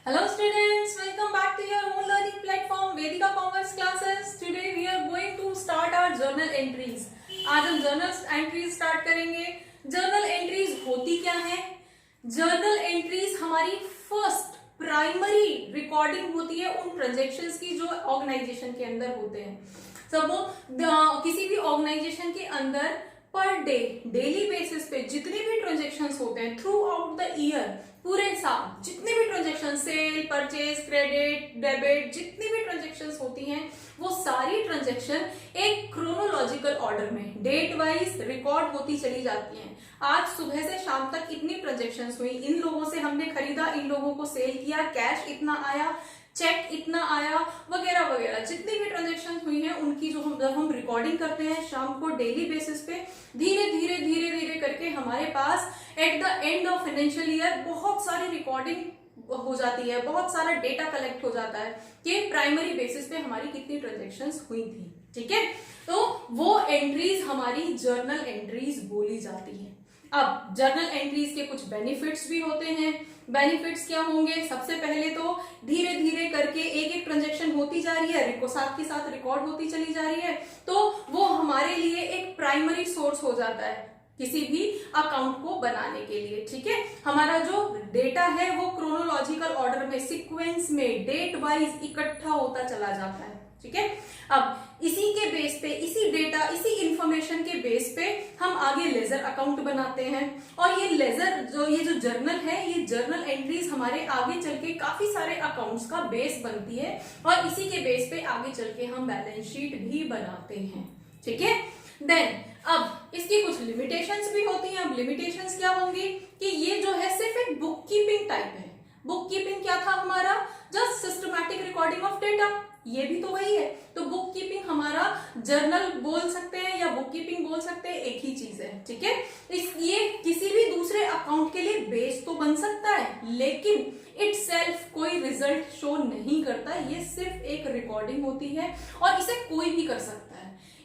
Hello students, welcome back to your own learning platform Vedika Commerce Classes. Today we are going to start our journal entries. आज हम journal entries start करेंगे. Journal entries होती क्या है? Journal entries हमारी first primary recording होती है उन ट्रांजेक्शन्स की जो ऑर्गेनाइजेशन के अंदर होते हैं. सब किसी भी ऑर्गेनाइजेशन के अंदर पर डे डेली बेसिस पे जितने भी ट्रांजेक्शन्स होते हैं थ्रू आउट द ईयर, पूरे साल जितने भी transaction, sale, purchase, credit, debit, जितनी भी ट्रांजेक्शन्स होती हैं वो सारी ट्रांजेक्शन एक क्रोनोलॉजिकल ऑर्डर में डेट वाइज रिकॉर्ड होती चली जाती हैं. आज सुबह से शाम तक इतनी ट्रांजेक्शन्स हुई, इन लोगों से हमने खरीदा, इन लोगों को सेल किया, कैश इतना आया, चेक इतना आया, वगैरह वगैरह जितनी भी ट्रांजेक्शन हुई हैं उनकी जो जब हम रिकॉर्डिंग करते हैं शाम को डेली बेसिस पे धीरे धीरे धीरे धीरे करके हमारे पास at the end of financial year बहुत सारी रिकॉर्डिंग हो जाती है, बहुत सारा डेटा कलेक्ट हो जाता है कि प्राइमरी बेसिस पे हमारी कितनी ट्रांजेक्शन्स हुई थी. ठीक है, तो वो एंट्रीज हमारी जर्नल एंट्रीज बोली जाती है. अब जर्नल एंट्रीज के कुछ बेनिफिट्स भी होते हैं. बेनिफिट्स क्या होंगे? सबसे पहले तो धीरे धीरे करके एक एक ट्रांजेक्शन होती जा रही है, साथ के साथ रिकॉर्ड होती चली जा रही है, तो वो हमारे लिए एक प्राइमरी सोर्स हो जाता है किसी भी अकाउंट को बनाने के लिए. ठीक है, हमारा जो डेटा है वो क्रोनोलॉजिकल ऑर्डर में, सीक्वेंस में, डेट वाइज इकट्ठा होता चला जाता है. ठीक है, अब इसी के बेस पे, इसी डेटा, इसी इंफॉर्मेशन के बेस पे हम आगे लेजर अकाउंट बनाते हैं. और ये लेजर ये जो जर्नल है, ये जर्नल एंट्रीज हमारे आगे चल के काफी सारे अकाउंट्स का बेस बनती है और इसी के बेस पे आगे चल के हम बैलेंस शीट भी बनाते हैं. ठीक है, देन अब इसकी कुछ लिमिटेशंस भी होती हैं. अब लिमिटेशंस क्या होंगी कि ये जो है सिर्फ एक बुक कीपिंग टाइप है. बुक कीपिंग क्या था हमारा? Just systematic recording of data. ये भी तो वही है. तो बुक कीपिंग हमारा जर्नल बोल सकते हैं या बुक कीपिंग बोल सकते हैं, एक ही चीज है. ठीक है, ये किसी भी दूसरे अकाउंट के लिए बेस तो बन सकता है लेकिन इटसेल्फ कोई रिजल्ट शो नहीं करता. ये सिर्फ एक रिकॉर्डिंग होती है और इसे कोई भी कर सकता है.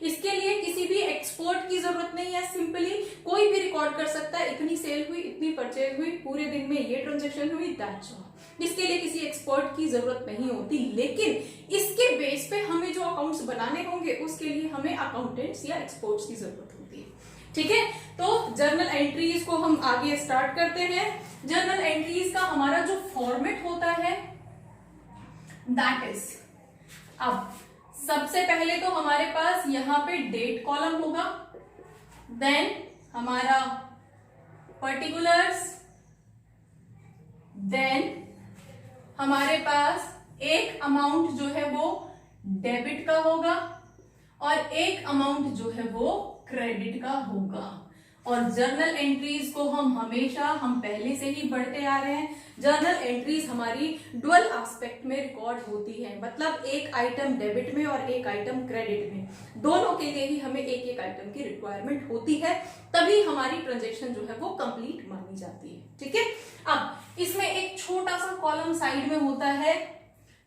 इसके लिए किसी भी एक्सपर्ट की जरूरत नहीं है. सिंपली कोई भी रिकॉर्ड कर सकता है, इतनी सेल हुई, इतनी परचेज हुई, पूरे दिन में ये ट्रांजेक्शन हुई, दैट्स ऑल. इसके लिए किसी एक्सपर्ट की जरूरत नहीं होती. लेकिन इसके बेस पे हमें जो अकाउंट्स बनाने होंगे उसके लिए हमें अकाउंटेंट्स या एक्सपर्ट्स की जरूरत होती है. ठीक है, तो जर्नल एंट्रीज को हम आगे स्टार्ट करते हैं. जर्नल एंट्रीज का हमारा जो फॉर्मेट होता है दैट इज, अब सबसे पहले तो हमारे पास यहां पे डेट कॉलम होगा, देन हमारा पर्टिकुलर्स, देन हमारे पास एक अमाउंट जो है वो डेबिट का होगा और एक अमाउंट जो है वो क्रेडिट का होगा. और जर्नल एंट्रीज को हम पहले से ही बढ़ते आ रहे हैं. जर्नल एंट्रीज हमारी डुअल एस्पेक्ट में रिकॉर्ड होती है, मतलब एक आइटम डेबिट में और एक आइटम क्रेडिट में, दोनों के लिए ही हमें एक एक आइटम की रिक्वायरमेंट होती है, तभी हमारी ट्रांजेक्शन जो है वो कंप्लीट मानी जाती है. ठीक है, अब इसमें एक छोटा सा कॉलम साइड में होता है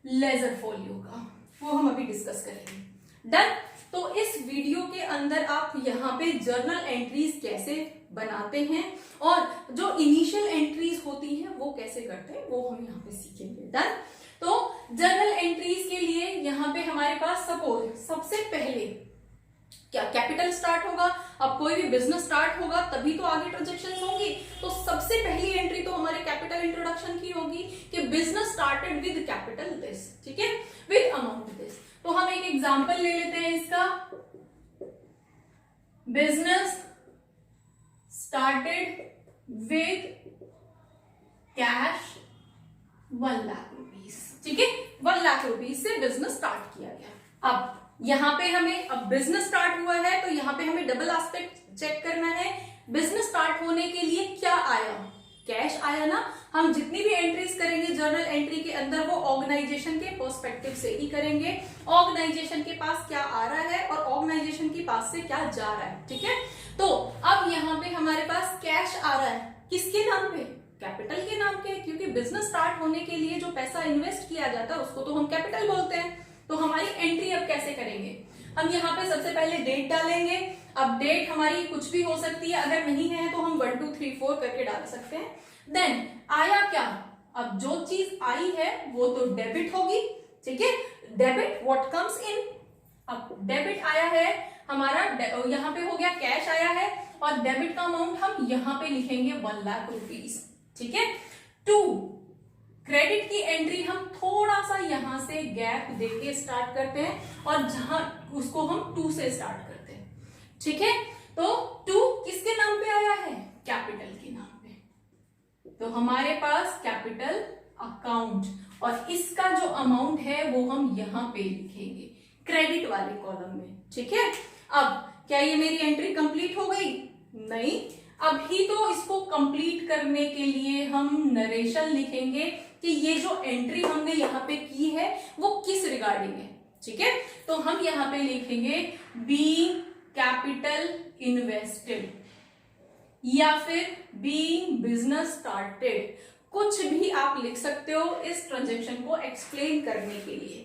लेजर फोलियो का, वो हम अभी डिस्कस करेंगे. डन. तो इस वीडियो के अंदर आप यहाँ पे जर्नल एंट्रीज कैसे बनाते हैं और जो इनिशियल एंट्रीज होती हैं वो कैसे करते हैं वो हम यहाँ पे सीखेंगे. डन. तो जर्नल एंट्रीज के लिए यहाँ पे हमारे पास सपोज सबसे पहले क्या कैपिटल स्टार्ट होगा. अब कोई भी बिजनेस स्टार्ट होगा तभी तो आगे ट्रांजेक्शंस होंगी. तो सबसे पहली एंट्री तो हमारे कैपिटल इंट्रोडक्शन की होगी कि business started with capital this. ठीक है, विद अमाउंट दिस. तो हम एक एग्जांपल ले लेते हैं इसका. Business started with cash 1 lakh rupees. ठीक है, 1 लाख रुपीस से बिजनेस स्टार्ट किया गया. अब यहां पे हमें, अब बिजनेस स्टार्ट हुआ है तो यहां पे हमें डबल एस्पेक्ट चेक करना है. बिजनेस स्टार्ट होने के लिए क्या आया? कैश आया ना. हम जितनी भी एंट्रीज करेंगे जर्नल एंट्री के अंदर वो ऑर्गेनाइजेशन के पर्सपेक्टिव से ही करेंगे. ऑर्गेनाइजेशन के पास क्या आ रहा है और ऑर्गेनाइजेशन के पास से क्या जा रहा है. ठीक है, तो अब यहाँ पे हमारे पास कैश आ रहा है, किसके नाम पे? कैपिटल के नाम पे, क्योंकि बिजनेस स्टार्ट होने के लिए जो पैसा इन्वेस्ट किया जाता है उसको तो हम कैपिटल बोलते हैं. तो हमारी एंट्री अब कैसे करेंगे? हम यहाँ पे सबसे पहले डेट डालेंगे. अब डेट हमारी कुछ भी हो सकती है, अगर नहीं है तो हम 1 2 3 4 करके डाल सकते हैं. देन आया क्या? अब जो चीज आई है वो तो डेबिट होगी, ठीक है, डेबिट व्हाट कम्स इन। अब डेबिट आया है हमारा, यहाँ पे हो गया कैश आया है, और डेबिट का अमाउंट हम यहाँ पे लिखेंगे 1 लाख रुपीज, ठीक है। 2 क्रेडिट की एंट्री हम थोड़ा सा यहां से गैप देके स्टार्ट करते हैं, और जहां उसको हम 2 से स्टार्ट करते हैं, ठीक है। तो 2 किसके नाम पे आया है, कैपिटल के नाम पे, तो हमारे पास कैपिटल अकाउंट, और इसका जो अमाउंट है वो हम यहां पे लिखेंगे क्रेडिट वाले कॉलम में, ठीक है। अब क्या ये मेरी एंट्री कंप्लीट हो गई, नहीं, अभी तो इसको कंप्लीट करने के लिए हम नरेशन लिखेंगे कि ये जो एंट्री हमने यहाँ पे की है वो किस रिगार्डिंग है, ठीक है। तो हम यहाँ पे लिखेंगे बीइंग कैपिटल इन्वेस्टेड, या फिर बीइंग बिजनेस स्टार्टेड, कुछ भी आप लिख सकते हो इस ट्रांजेक्शन को एक्सप्लेन करने के लिए।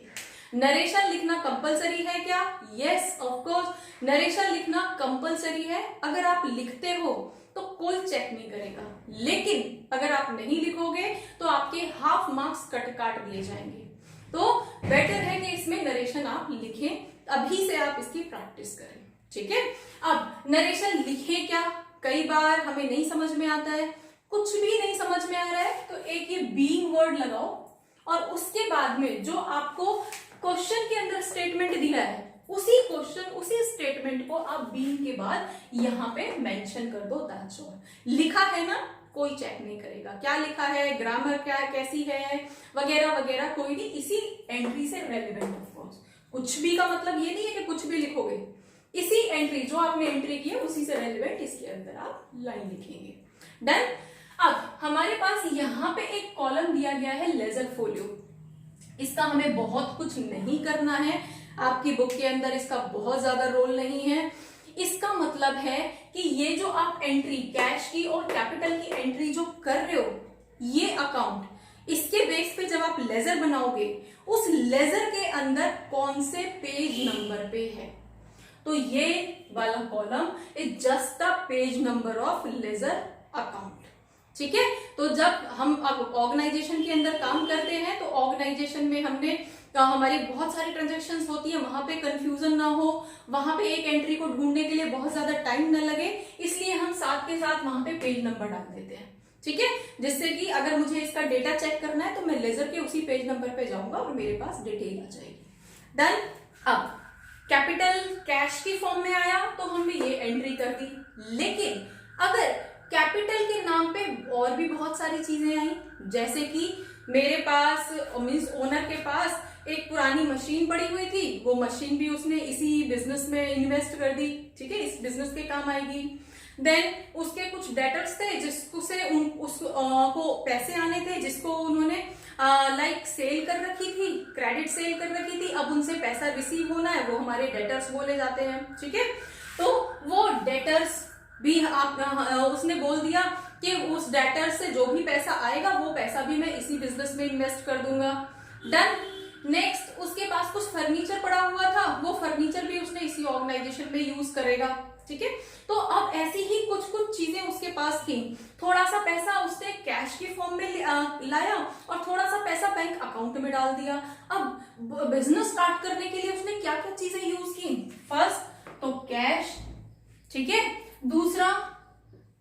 नरेशन लिखना कंपलसरी है क्या, यस ऑफ कोर्स, नरेशन लिखना कंपलसरी है। अगर आप लिखते हो तो कोई चेक नहीं करेगा, लेकिन अगर आप नहीं लिखोगे तो आपके हाफ मार्क्स काट दिए जाएंगे। तो बेटर है कि इसमें नरेशन आप लिखें, अभी से आप इसकी प्रैक्टिस करें, ठीक है। अब नरेशन लिखे क्या, कई बार हमें नहीं समझ में आता है, कुछ भी नहीं समझ में आ रहा है तो एक ये बीइंग वर्ड लगाओ, और उसके बाद में जो आपको क्वेश्चन के अंदर स्टेटमेंट दिया है उसी क्वेश्चन उसी स्टेटमेंट को आप बीइंग के बाद यहां पे मेंशन कर दो, दैट्स ऑल। लिखा है ना, कोई चेक नहीं करेगा क्या लिखा है, ग्रामर क्या कैसी है वगैरह वगैरह, कोई नहीं, इसी एंट्री से रेलेवेंट ऑफ कोर्स। कुछ भी का मतलब ये नहीं है कि कुछ भी लिखोगे, इसी एंट्री जो आपने एंट्री की है उसी से रेलेवेंट इसके अंदर आप लाइन लिखेंगे। डन। अब हमारे पास यहाँ पे एक कॉलम दिया गया है लेजर फोलियो, इसका हमें बहुत कुछ नहीं करना है, आपकी बुक के अंदर इसका बहुत ज्यादा रोल नहीं है। इसका मतलब है कि ये जो आप एंट्री कैश की और कैपिटल की एंट्री जो कर रहे हो, ये अकाउंट, इसके बेस पे जब आप लेजर बनाओगे उस लेजर के अंदर कौन से पेज नंबर पे है, तो ये वाला column is just a page number of ledger account, ठीक है। तो जब हम अब ऑर्गेनाइजेशन के अंदर काम करते हैं तो ऑर्गेनाइजेशन में हमने हमारी बहुत सारी ट्रांजैक्शंस होती है, वहां पे कंफ्यूजन ना हो, वहां पे एक एंट्री को ढूंढने के लिए बहुत ज्यादा टाइम ना लगे, इसलिए हम साथ के साथ वहां पे पेज नंबर डाल देते हैं, ठीक है, जिससे कि अगर मुझे इसका डेटा चेक करना है तो मैं लेजर के उसी पेज नंबर पे जाऊंगा और मेरे पास डिटेल आ जाएगी। डन। अब कैपिटल कैश की फॉर्म में आया तो हमने ये एंट्री कर दी, लेकिन अगर कैपिटल के नाम पे और भी बहुत सारी चीजें आई, जैसे कि मेरे पास मींस ओनर के पास एक पुरानी मशीन पड़ी हुई थी, वो मशीन भी उसने इसी बिजनेस में इन्वेस्ट कर दी, ठीक है, इस बिजनेस के काम आएगी। देन उसके कुछ डेटर्स थे जिसको से उसको पैसे आने थे, जिसको उन्होंने लाइक सेल कर रखी थी, क्रेडिट सेल कर रखी थी, अब उनसे पैसा रिसीव होना है, वो हमारे डेटर्स बोले जाते हैं, ठीक है। तो वो डेटर्स भी आप उसने बोल दिया कि उस डेटर से जो भी पैसा आएगा वो पैसा भी मैं इसी बिजनेस में इन्वेस्ट कर दूंगा। डन। नेक्स्ट उसके पास कुछ फर्नीचर पड़ा हुआ था, वो फर्नीचर भी उसने इसी ऑर्गेनाइजेशन में यूज करेगा, ठीक है। तो अब ऐसी ही कुछ कुछ चीजें उसके पास थी, थोड़ा सा पैसा उसने कैश की फॉर्म में लाया और थोड़ा सा पैसा बैंक अकाउंट में डाल दिया। अब बिजनेस स्टार्ट करने के लिए उसने क्या क्या चीजें यूज की, फर्स्ट तो कैश, ठीक है, दूसरा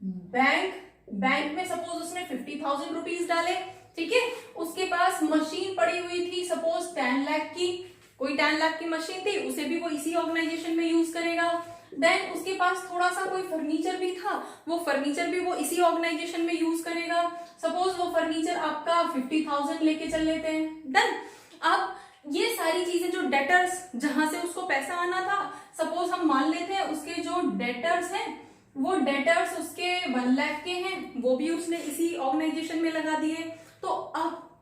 बैंक में सपोज उसने 50,000 रुपीज डाले, ठीक है, उसके पास मशीन पड़ी हुई थी सपोज 10 लाख की, कोई 10 लाख की मशीन थी, उसे भी वो इसी ऑर्गेनाइजेशन में यूज करेगा। देन उसके पास थोड़ा सा कोई फर्नीचर भी था, वो फर्नीचर भी वो इसी ऑर्गेनाइजेशन में यूज करेगा, सपोज वो फर्नीचर आपका 50,000 लेके चल लेते हैं। डन। अब ये सारी चीजें जो डेटर्स जहां से उसको पैसा आना था, सपोज हम मान लेते हैं उसके जो डेटर्स हैं वो डेटर्स उसके 1 लाख के हैं, वो भी उसने इसी ऑर्गेनाइजेशन में लगा दिए। तो अब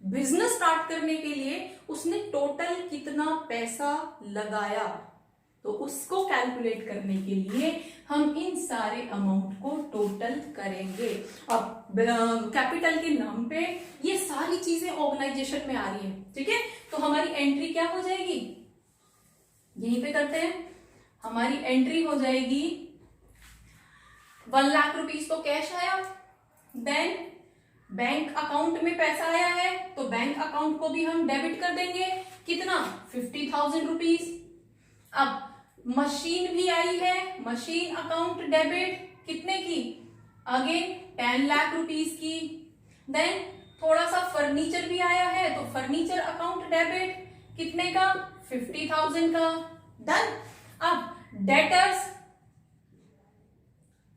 बिजनेस स्टार्ट करने के लिए उसने टोटल कितना पैसा लगाया, तो उसको कैलकुलेट करने के लिए हम इन सारे अमाउंट को टोटल करेंगे। अब कैपिटल के नाम पे ये सारी चीजें ऑर्गेनाइजेशन में आ रही है, ठीक है, तो हमारी एंट्री क्या हो जाएगी, यहीं पे करते हैं, हमारी एंट्री हो जाएगी 1 लाख रुपीस तो कैश आया, देन बैंक अकाउंट में पैसा आया है तो बैंक अकाउंट को भी हम डेबिट कर देंगे, कितना 50,000 रुपीज। अब मशीन भी आई है, मशीन अकाउंट डेबिट कितने की, अगेन 10 लाख रुपीज की। देन थोड़ा सा फर्नीचर भी आया है तो फर्नीचर अकाउंट डेबिट कितने का, 50,000 का। डन। अब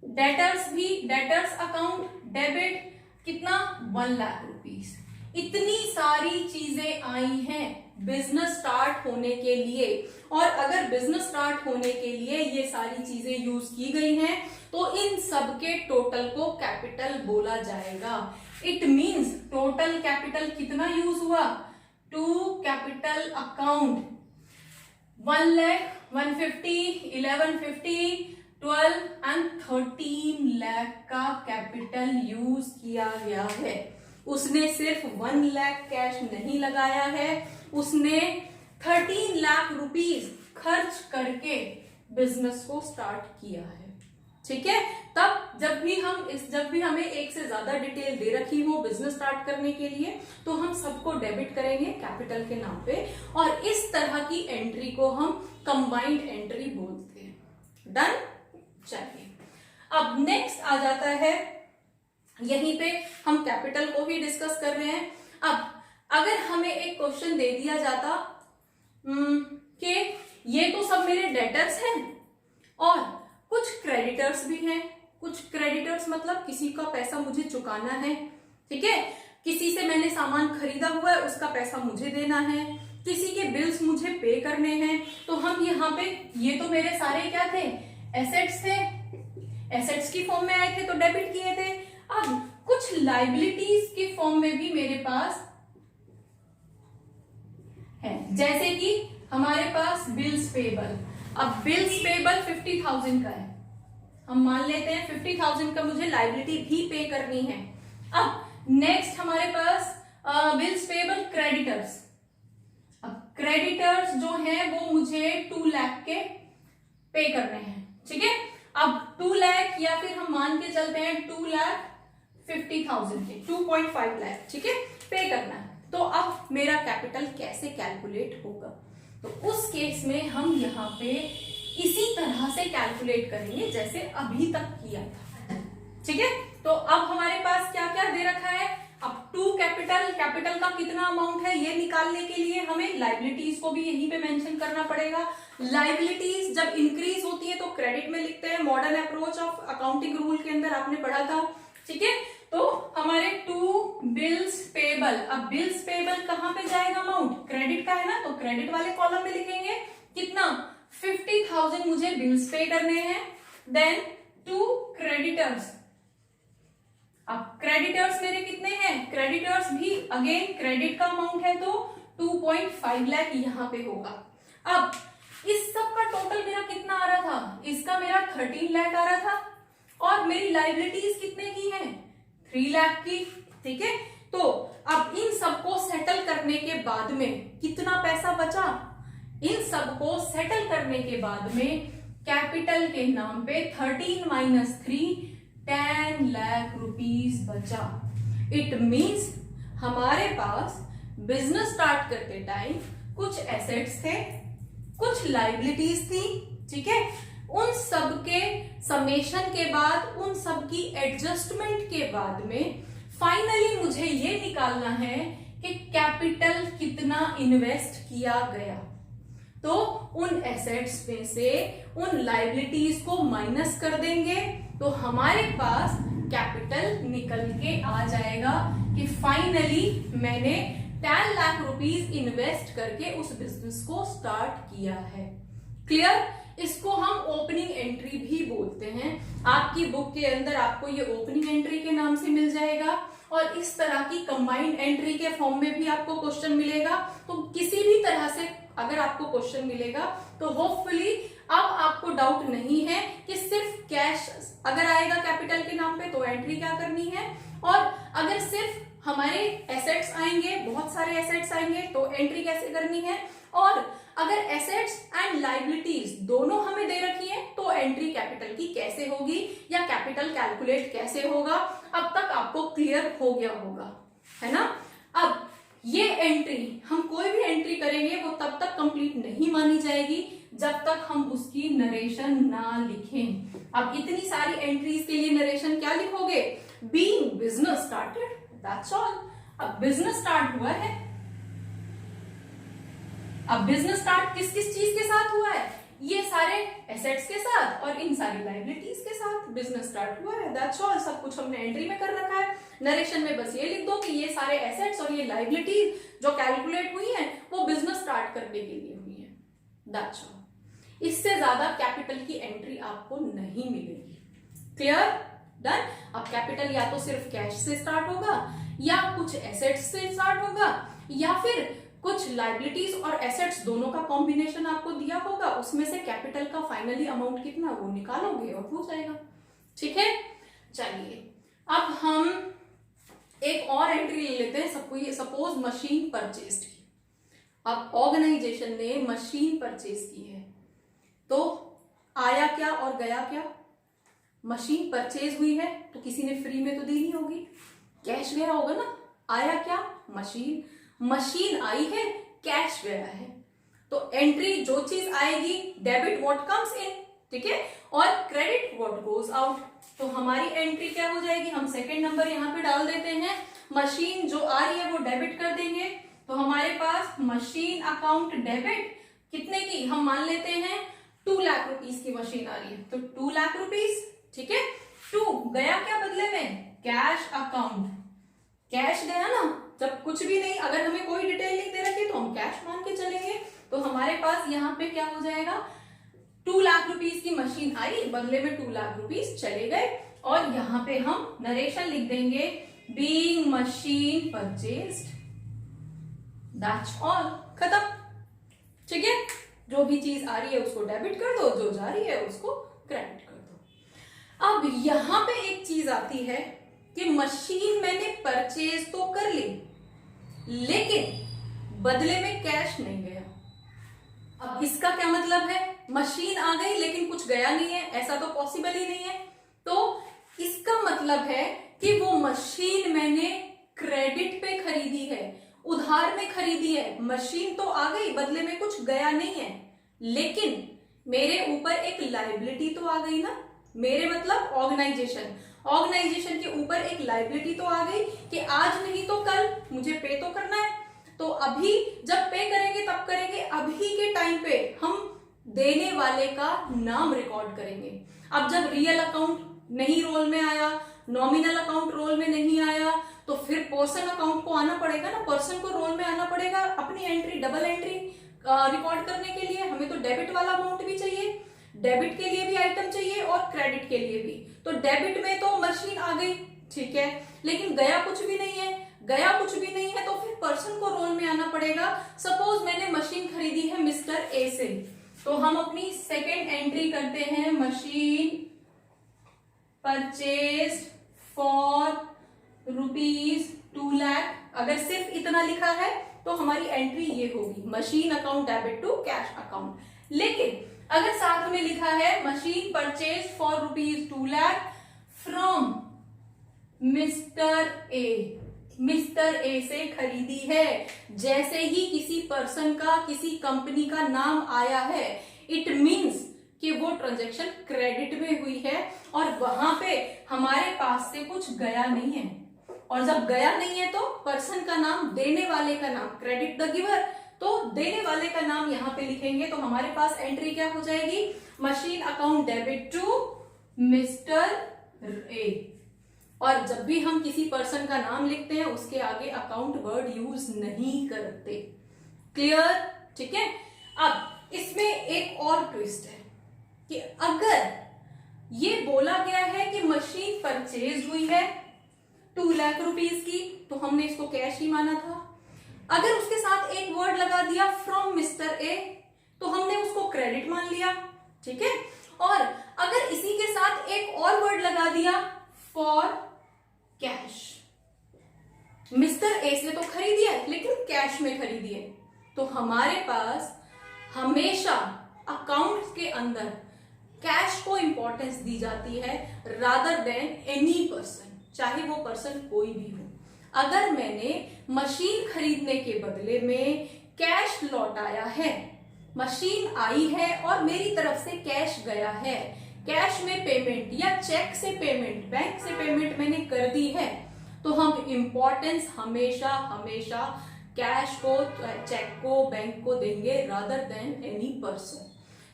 डेटर्स अकाउंट डेबिट कितना, 1 लाख रुपीस। इतनी सारी चीजें आई हैं बिजनेस स्टार्ट होने के लिए, और अगर बिजनेस स्टार्ट होने के लिए ये सारी चीजें यूज की गई हैं तो इन सब के टोटल को कैपिटल बोला जाएगा। इट मींस टोटल कैपिटल कितना यूज हुआ, to capital account 1 lakh, 150, 1150, 12 and 13 lakh का कैपिटल यूज किया गया है। उसने सिर्फ 1 लाख कैश नहीं लगाया है, उसने 13 लाख रुपीस खर्च करके बिजनेस को स्टार्ट किया है। ठीक है, तब जब भी हमें एक से ज्यादा डिटेल दे रखी हो बिजनेस स्टार्ट करने के लिए तो हम सबको डेबिट करेंगे कैपिटल के नाम पे, और इस तरह की एंट्री को हम कंबाइंड एंट्री बोलते हैं। डन। चलिए अब नेक्स्ट आ जाता है, यहीं पे हम कैपिटल को ही डिस्कस कर रहे हैं। अब अगर हमें एक क्वेश्चन दे दिया जाता कि ये तो सब मेरे डेटर्स हैं और कुछ क्रेडिटर्स भी हैं, कुछ क्रेडिटर्स मतलब किसी का पैसा मुझे चुकाना है, ठीक है, किसी से मैंने सामान खरीदा हुआ है उसका पैसा मुझे देना है, किसी के बिल्स मुझे पे करने हैं, तो हम यहाँ पे ये तो मेरे सारे क्या थे, एसेट्स थे, एसेट्स की फॉर्म में आए थे तो डेबिट किए थे। अब कुछ लाइबिलिटीज की फॉर्म में भी मेरे पास है, जैसे कि हमारे पास बिल्स पेबल। अब बिल्स पेबल 50,000 का है, हम मान लेते हैं 50,000 का मुझे लाइबिलिटी भी पे करनी है। अब नेक्स्ट हमारे पास बिल्स पेबल क्रेडिटर्स। अब क्रेडिटर्स जो है वो मुझे 2 लाख के पे करने हैं, ठीक है। अब 2 लाख या फिर हम मान के चलते हैं 2,50,000 के, 2.5 लाख, ठीक है, पे करना है। तो अब मेरा कैपिटल कैसे कैलकुलेट होगा, तो उस केस में हम यहाँ पे इसी तरह से कैलकुलेट करेंगे जैसे अभी तक किया था, ठीक है। तो अब हमारे पास क्या क्या दे रखा है, अब 2 कैपिटल का कितना अमाउंट है ये निकालने के लिए हमें लाइबिलिटीज को भी यहीं पे मेंशन करना पड़ेगा। लाइबिलिटीज जब इंक्रीज होती है तो क्रेडिट में लिखते हैं, modern approach of accounting rule के अंदर आपने पढ़ा था, ठीक है। तो हमारे 2 बिल्स पेबल, अब बिल्स पेबल कहां पे जाएगा, अमाउंट क्रेडिट का है ना, तो क्रेडिट वाले कॉलम में लिखेंगे कितना, 50,000 मुझे बिल्स पे करने हैं। देन 2 क्रेडिटर्स, अब क्रेडिटर्स मेरे कितने हैं, क्रेडिटर्स भी अगेन क्रेडिट का अमाउंट है तो 2.5 लाख यहाँ पे होगा। अब इस सब का टोटल मेरा कितना आ रहा था, इसका मेरा 13 लाख आ रहा था और मेरी लाइबिलिटीज कितने की है, 3 लाख की, ठीक है। तो अब इन सबको सेटल करने के बाद में कितना पैसा बचा, इन सबको सेटल करने के बाद में कैपिटल के नाम पे 13 माइनस 3 10 लाख रुपीस बचा। इट मींस हमारे पास बिजनेस स्टार्ट करते टाइम कुछ एसेट्स थे, कुछ लाइबिलिटीज थी, ठीक है। उन सब के समेशन के बाद, उन सब की एडजस्टमेंट के बाद में फाइनली मुझे ये निकालना है कि कैपिटल कितना इन्वेस्ट किया गया। तो उन एसेट्स में से उन लाइबिलिटीज को माइनस कर देंगे तो हमारे पास कैपिटल निकल के आ जाएगा कि फाइनली मैंने 10 लाख रुपीस इन्वेस्ट करके उस बिजनेस को स्टार्ट किया है। क्लियर? इसको हम ओपनिंग एंट्री भी बोलते हैं। आपकी बुक के अंदर आपको ये ओपनिंग एंट्री के नाम से मिल जाएगा और इस तरह की कंबाइंड एंट्री के फॉर्म में भी आपको क्वेश्चन मिलेगा। तो किसी भी तरह से अगर आपको क्वेश्चन मिलेगा तो होपफुली अब आपको डाउट नहीं है कि सिर्फ कैश अगर आएगा कैपिटल के नाम पे तो एंट्री क्या करनी है, और अगर सिर्फ हमारे एसेट्स आएंगे, बहुत सारे एसेट्स आएंगे, तो एंट्री कैसे करनी है, और अगर एसेट्स एंड लाइबिलिटीज दोनों हमें दे रखी है तो एंट्री कैपिटल की कैसे होगी या कैपिटल कैलकुलेट कैसे होगा, अब तक आपको क्लियर हो गया होगा, है ना। अब ये एंट्री, हम कोई भी एंट्री करेंगे वो तब तक कंप्लीट नहीं मानी जाएगी जब तक हम उसकी नरेशन ना लिखें। अब इतनी सारी एंट्रीज के लिए नरेशन क्या लिखोगे, being business started, that's all. अब बिजनेस स्टार्ट हुआ है, अब बिजनेस स्टार्ट किस किस चीज के साथ हुआ है, ये सारे एसेट्स के साथ और इन सारी लाइबिलिटीज के साथ बिजनेस स्टार्ट हुआ है, दैट्स ऑल। सब कुछ हमने एंट्री में कर रखा है। नरेशन में बस ये लिख दो कि ये सारे एसेट्स और ये लाइबिलिटीज जो कैलकुलेट हुई है वो बिजनेस स्टार्ट करने के लिए हुई है, दैट्स ऑल। इससे ज्यादा कैपिटल की एंट्री आपको नहीं मिलेगी। Clear, done. अब कैपिटल या तो सिर्फ कैश से स्टार्ट होगा, या कुछ एसेट्स से स्टार्ट होगा, या फिर कुछ लाइबिलिटीज और एसेट्स दोनों का कॉम्बिनेशन आपको दिया होगा, उसमें से कैपिटल का फाइनली अमाउंट कितना वो निकालोगे और हो जाएगा। ठीक है, चलिए अब हम एक और एंट्री ले लेते हैं। सबको ये सपोज मशीन परचेज की, अब ऑर्गेनाइजेशन ने मशीन परचेज की है, तो आया क्या और गया क्या। मशीन परचेज हुई है तो किसी ने फ्री में तो दी नहीं होगी, कैश गया होगा ना। आया क्या, मशीन, मशीन आई है, कैश गया है। तो एंट्री जो चीज आएगी, डेबिट व्हाट कम्स इन, ठीक है, और क्रेडिट व्हाट गोज आउट। तो हमारी एंट्री क्या हो जाएगी, हम सेकंड नंबर यहाँ पे डाल देते हैं, मशीन जो आ रही है वो डेबिट कर देंगे। तो हमारे पास मशीन अकाउंट डेबिट कितने की, हम मान लेते हैं 2 लाख रुपीस की मशीन आ रही है, तो 2 लाख रुपीस, ठीक है। 2 गया क्या बदले में, कैश अकाउंट, कैश गया ना। जब कुछ भी नहीं, अगर हमें कोई डिटेल नहीं दे रखी तो हम कैश मान के चलेंगे। तो हमारे पास यहाँ पे क्या हो जाएगा, 2 लाख रुपीस की मशीन आई, बदले में 2 लाख रुपीस चले गए, और यहाँ पे हम नरेशन लिख देंगे being machine purchased, that's all, खत्म। ठीक है, जो भी चीज आ रही है उसको डेबिट कर दो, जो जा रही है उसको क्रेडिट कर दो। अब यहां पे एक चीज आती है कि मशीन मैंने परचेज तो कर ली, लेकिन बदले में कैश नहीं गया। अब इसका क्या मतलब है, मशीन आ गई लेकिन कुछ गया नहीं है, ऐसा तो पॉसिबल ही नहीं है। तो इसका मतलब है कि वो मशीन मैंने क्रेडिट पे खरीदी है, उधार में खरीदी है। मशीन तो आ गई, बदले में कुछ गया नहीं है, लेकिन मेरे ऊपर एक लाइबिलिटी तो आ गई ना। मेरे मतलब ऑर्गेनाइजेशन के ऊपर एक लाइबिलिटी तो आ गई कि आज नहीं तो कल मुझे पे तो करना है। तो अभी जब पे करेंगे तब करेंगे, अभी के टाइम पे हम देने वाले का नाम रिकॉर्ड करेंगे। अब जब रियल अकाउंट नहीं रोल में आया, नॉमिनल अकाउंट रोल में नहीं आया, तो फिर पर्सन अकाउंट को आना पड़ेगा ना, पर्सन को रोल में आना पड़ेगा अपनी एंट्री, डबल एंट्री रिकॉर्ड करने के लिए। हमें तो डेबिट वाला अमाउंट भी चाहिए, डेबिट के लिए भी आइटम चाहिए और क्रेडिट के लिए भी। तो डेबिट में तो मशीन आ गई, ठीक है, लेकिन गया कुछ भी नहीं है। गया कुछ भी नहीं है तो फिर पर्सन को रोल में आना पड़ेगा। सपोज मैंने मशीन खरीदी है मिस्टर ए से, तो हम अपनी सेकेंड एंट्री करते हैं, मशीन परचेज फॉर ₹2 लाख। अगर सिर्फ इतना लिखा है तो हमारी एंट्री ये होगी, machine account debit to cash account. लेकिन अगर साथ में लिखा है machine purchase for ₹2 lakh from mister A, mister A से खरीदी है, जैसे ही किसी पर्सन का, किसी कंपनी का नाम आया है, इट मीन्स कि वो ट्रांजैक्शन क्रेडिट में हुई है और वहां पे हमारे पास से कुछ गया नहीं है। और जब गया नहीं है तो पर्सन का नाम, देने वाले का नाम, क्रेडिट द गिवर, तो देने वाले का नाम यहां पे लिखेंगे। तो हमारे पास एंट्री क्या हो जाएगी, machine account debit to mister A. और जब भी हम किसी पर्सन का नाम लिखते हैं उसके आगे अकाउंट वर्ड यूज नहीं करते। क्लियर, ठीक है। अब इसमें एक और ट्विस्ट है कि अगर ये बोला गया है कि मशीन परचेज हुई है 2 लाख रुपीस की, तो हमने इसको कैश ही माना था। अगर उसके साथ एक वर्ड लगा दिया फ्रॉम मिस्टर ए, तो हमने उसको क्रेडिट मान लिया, ठीक है। और अगर इसी के साथ एक और वर्ड लगा दिया फॉर कैश, मिस्टर ए से तो खरीदी है लेकिन कैश में खरीदी है, तो हमारे पास हमेशा अकाउंट के अंदर कैश को इंपॉर्टेंस दी जाती है रादर देन एनी पर्सन, चाहे वो पर्सन कोई भी हो। अगर मैंने मशीन खरीदने के बदले में कैश लौटाया है, मशीन आई है और मेरी तरफ से कैश गया है, कैश में पेमेंट या चेक से पेमेंट, बैंक से पेमेंट मैंने कर दी है, तो हम इंपॉर्टेंस हमेशा हमेशा कैश को, चेक को, बैंक को देंगे रादर देन एनी पर्सन।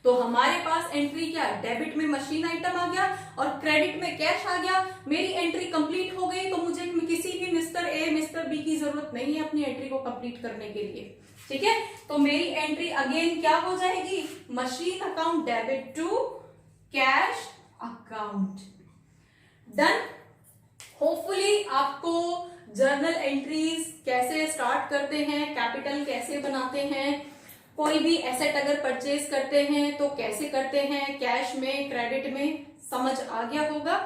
तो हमारे पास एंट्री क्या है, डेबिट में मशीन आइटम आ गया और क्रेडिट में कैश आ गया, मेरी एंट्री कंप्लीट हो गई। तो मुझे किसी भी मिस्टर ए मिस्टर बी की जरूरत नहीं है अपनी एंट्री को कंप्लीट करने के लिए, ठीक है। तो मेरी एंट्री अगेन क्या हो जाएगी, machine account debit to cash account. Done. Hopefully आपको जर्नल एंट्रीज कैसे स्टार्ट करते हैं, कैपिटल कैसे बनाते हैं, कोई भी एसेट अगर परचेज करते हैं तो कैसे करते हैं, कैश में क्रेडिट में, समझ आ गया होगा।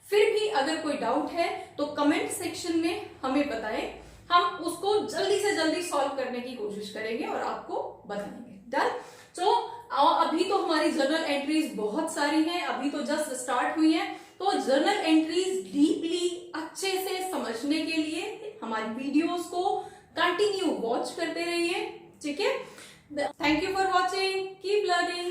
फिर भी अगर कोई डाउट है तो कमेंट सेक्शन में हमें बताएं, हम उसको जल्दी से जल्दी सॉल्व करने की कोशिश करेंगे और आपको बताएंगे। डन। तो अभी तो हमारी जर्नल एंट्रीज बहुत सारी हैं, अभी तो जस्ट स्टार्ट हुई हैं, तो जर्नल एंट्रीज डीपली अच्छे से समझने के लिए हमारी वीडियोस को कंटिन्यू वॉच करते रहिए, ठीक है। Thank you for watching. Keep learning.